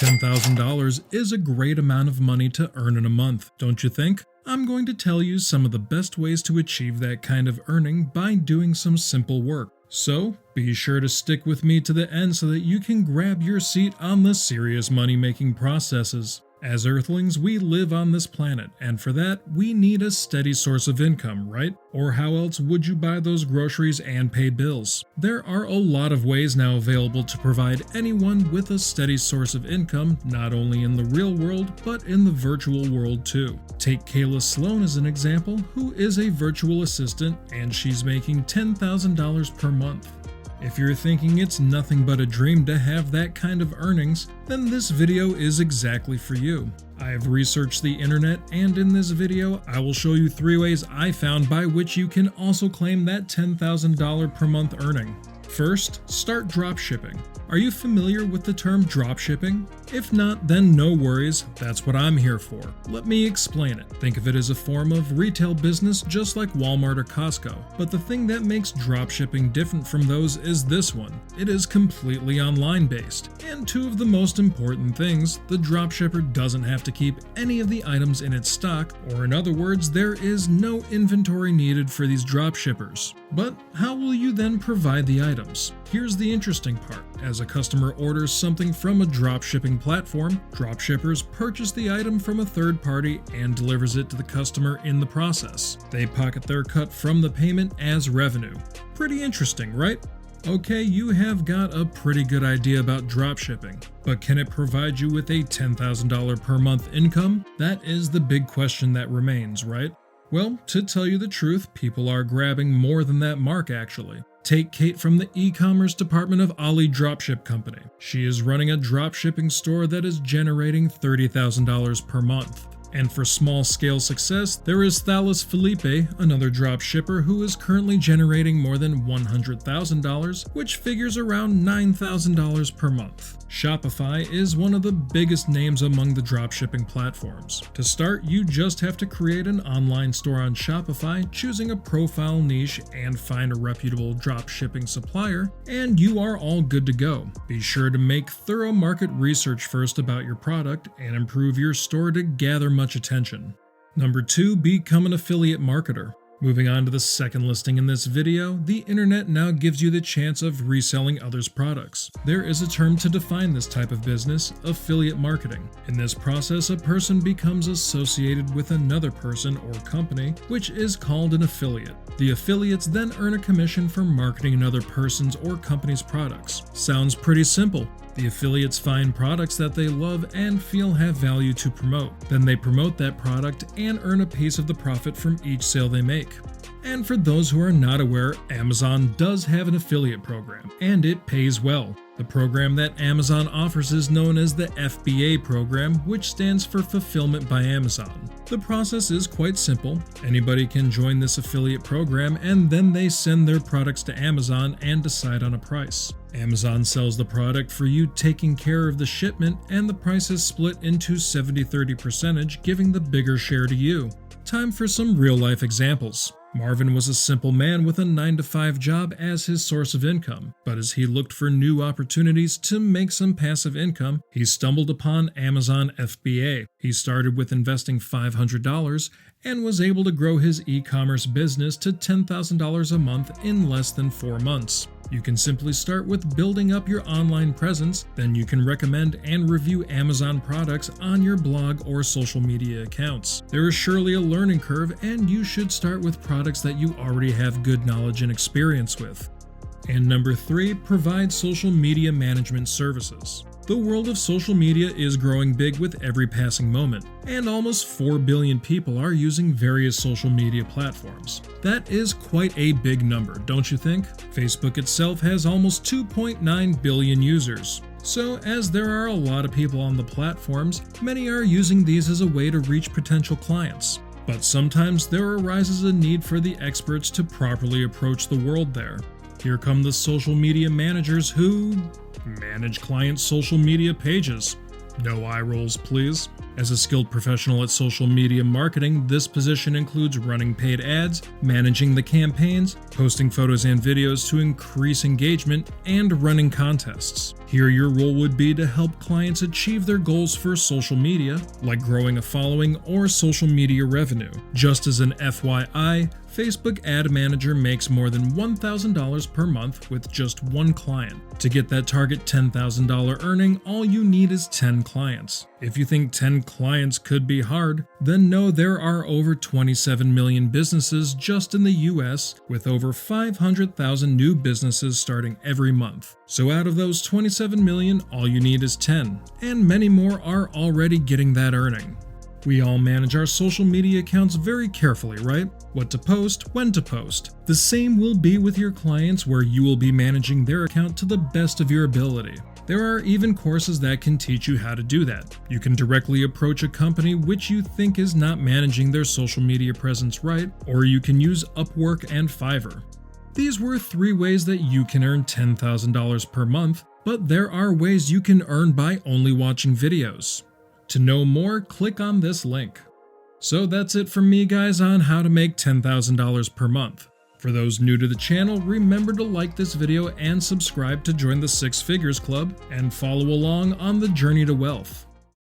$10,000 is a great amount of money to earn in a month, don't you think? I'm going to tell you some of the best ways to achieve that kind of earning by doing some simple work. So, be sure to stick with me to the end so that you can grab your seat on the serious money-making processes. As Earthlings, we live on this planet, and for that, we need a steady source of income, right? Or how else would you buy those groceries and pay bills? There are a lot of ways now available to provide anyone with a steady source of income, not only in the real world, but in the virtual world too. Take Kayla Sloan as an example, who is a virtual assistant, and she's making $10,000 per month. If you're thinking it's nothing but a dream to have that kind of earnings, then this video is exactly for you. I have researched the internet, and in this video, I will show you 3 ways I found by which you can also claim that $10,000 per month earning. First, start dropshipping. Are you familiar with the term dropshipping? If not, then no worries, that's what I'm here for. Let me explain it. Think of it as a form of retail business just like Walmart or Costco. But the thing that makes dropshipping different from those is this one. It is completely online based. And 2 of the most important things, the dropshipper doesn't have to keep any of the items in its stock, or in other words, there is no inventory needed for these dropshippers. But how will you then provide the items? Here's the interesting part. As a customer orders something from a dropshipping platform, dropshippers purchase the item from a third party and delivers it to the customer in the process. They pocket their cut from the payment as revenue. Pretty interesting, right? Okay, you have got a pretty good idea about dropshipping, but can it provide you with a $10,000 per month income? That is the big question that remains, right? Well, to tell you the truth, people are grabbing more than that mark actually. Take Kate from the e-commerce department of Ali Dropship Company. She is running a dropshipping store that is generating $30,000 per month. And for small-scale success, there is Thalas Felipe, another dropshipper who is currently generating more than $100,000, which figures around $9,000 per month. Shopify is one of the biggest names among the dropshipping platforms. To start, you just have to create an online store on Shopify, choosing a profile niche and find a reputable dropshipping supplier, and you are all good to go. Be sure to make thorough market research first about your product and improve your store to gather much attention. Number 2, become an affiliate marketer. Moving on to the second listing in this video, the internet now gives you the chance of reselling others' products. There is a term to define this type of business, affiliate marketing. In this process, a person becomes associated with another person or company, which is called an affiliate. The affiliates then earn a commission for marketing another person's or company's products. Sounds pretty simple. The affiliates find products that they love and feel have value to promote. Then they promote that product and earn a piece of the profit from each sale they make. And for those who are not aware, Amazon does have an affiliate program, and it pays well. The program that Amazon offers is known as the FBA program, which stands for Fulfillment by Amazon. The process is quite simple. Anybody can join this affiliate program, and then they send their products to Amazon and decide on a price. Amazon sells the product for you, taking care of the shipment, and the price is split into 70-30 percentage, giving the bigger share to you. Time for some real-life examples. Marvin was a simple man with a 9-to-5 job as his source of income, but as he looked for new opportunities to make some passive income, he stumbled upon Amazon FBA. He started with investing $500 and was able to grow his e-commerce business to $10,000 a month in less than 4 months. You can simply start with building up your online presence, then you can recommend and review Amazon products on your blog or social media accounts. There is surely a learning curve, and you should start with products that you already have good knowledge and experience with. And number 3, provide social media management services. The world of social media is growing big with every passing moment, and almost 4 billion people are using various social media platforms. That is quite a big number, don't you think? Facebook itself has almost 2.9 billion users. So, as there are a lot of people on the platforms, many are using these as a way to reach potential clients. But sometimes there arises a need for the experts to properly approach the world there. Here come the social media managers who manage clients' social media pages. No eye rolls, please. As a skilled professional at social media marketing, this position includes running paid ads, managing the campaigns, posting photos and videos to increase engagement, and running contests. Here your role would be to help clients achieve their goals for social media, like growing a following or social media revenue. Just as an FYI, Facebook Ad Manager makes more than $1,000 per month with just one client. To get that target $10,000 earning, all you need is 10 clients. If you think 10 clients could be hard, then know there are over 27 million businesses just in the US, with over 500,000 new businesses starting every month. So out of those 27 million, all you need is 10, and many more are already getting that earning. We all manage our social media accounts very carefully, right? What to post, when to post. The same will be with your clients, where you will be managing their account to the best of your ability. There are even courses that can teach you how to do that. You can directly approach a company which you think is not managing their social media presence right, or you can use Upwork and Fiverr. These were 3 ways that you can earn $10,000 per month, but there are ways you can earn by only watching videos. To know more, click on this link. So that's it from me, guys, on how to make $10,000 per month. For those new to the channel, remember to like this video and subscribe to join the 6 Figures Club and follow along on the journey to wealth.